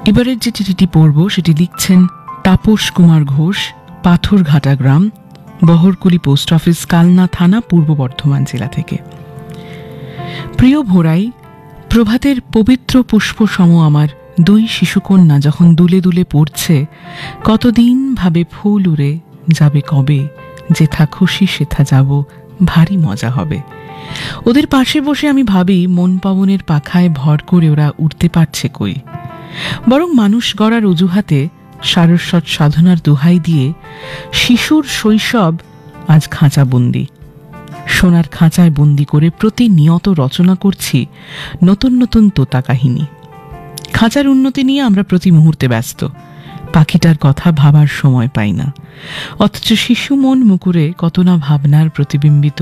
এবারের যে চিঠিটি পড়ব সেটি লিখছেন তাপস কুমার ঘোষ, পাথরঘাটা গ্রাম, বহরকুলি পোস্ট অফিস, কালনা থানা, পূর্ব বর্ধমান জেলা থেকে। প্রিয় ভোরাই, প্রভাতের পবিত্র পুষ্প সম আমার দুই শিশুকন্যা যখন দুলে দুলে পড়ছে, কতদিন ভাবে ফুল উড়ে যাবে কবে, যেথা খুশি সেথা যাব, ভারী মজা হবে। ওদের পাশে বসে আমি ভাবি মন পবনের পাখায় ভর করে ওরা উঠতে পারছে কই, বরং মানুষ গড়ার অজুহাতে সারস্বত সাধনার দোহাই দিয়ে শিশুর শৈশব আজ খাঁচাবন্দি, সোনার খাঁচায় বন্দি করে প্রতিনিয়ত রচনা করছি নতুন নতুন তোতা কাহিনী। খাঁচার উন্নতি নিয়ে আমরা প্রতি মুহূর্তে ব্যস্ত, পাখিটার কথা ভাবার সময় পাই না, অথচ শিশু মন মুকুরে কত না ভাবনার প্রতিবিম্বিত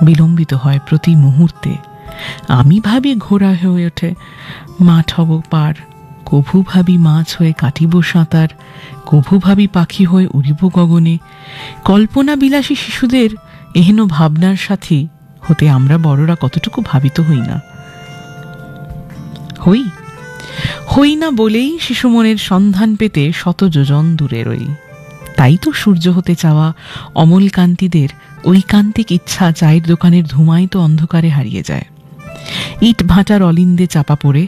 বিলম্বিত হয় প্রতি মুহূর্তে। আমি ভাবি ঘোড়া হয়ে ওঠে মাঠ হব পার, কভু ভাবি মাছ হয়ে কাটিব সাঁতার, কভু ভাবি পাখি হয়ে উড়িব গগনে। কল্পনা বিলাসী শিশুদের এহেন ভাবনার সাথী হতে আমরা বড়রা কতটুকু ভাবিত হই না, হই না বলেই শিশু মনের সন্ধান পেতে শত যোজন দূরে রই। তাই তো সূর্য হতে চাওয়া অমল কান্তিদের ঐকান্তিক ইচ্ছা চায়ের দোকানের ধুমায় তো অন্ধকারে হারিয়ে যায়। ইট ভাটার অলিন্দে চাপা পড়ে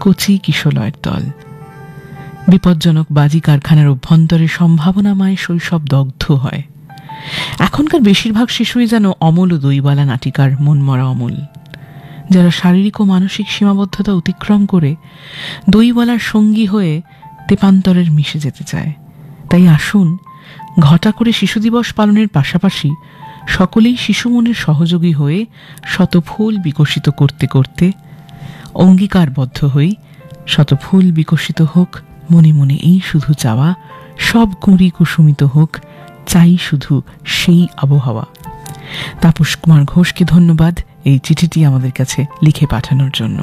কচি কিশলয়ের দল, বিপজ্জনক বাজি কারখানার অভ্যন্তরে সম্ভাবনাময় শৈশব দগ্ধ হয়। এখনকার বেশিরভাগ শিশুই যেন অমল ও দইওয়ালা নাটিকার মনমরা অমল, যারা শারীরিক ও মানসিক সীমাবদ্ধতা অতিক্রম করে দইওয়ালার সঙ্গী হয়ে তেপান্তরের মিশে যেতে চায়। তাই আসুন ঘটা করে শিশু দিবস পালনের পাশাপাশি সকলেই শিশু মনের সহযোগী হয়ে শত ফুল বিকশিত করতে করতে অঙ্গীকারবদ্ধ হই, শত ফুল বিকশিত হোক মনে মনে এই শুধু চাওয়া, সব কুঁড়ি কুসুমিত হোক চাই শুধু সেই আবহাওয়া। তাপস কুমার ঘোষকে ধন্যবাদ এই চিঠিটি আমাদের কাছে লিখে পাঠানোর জন্য।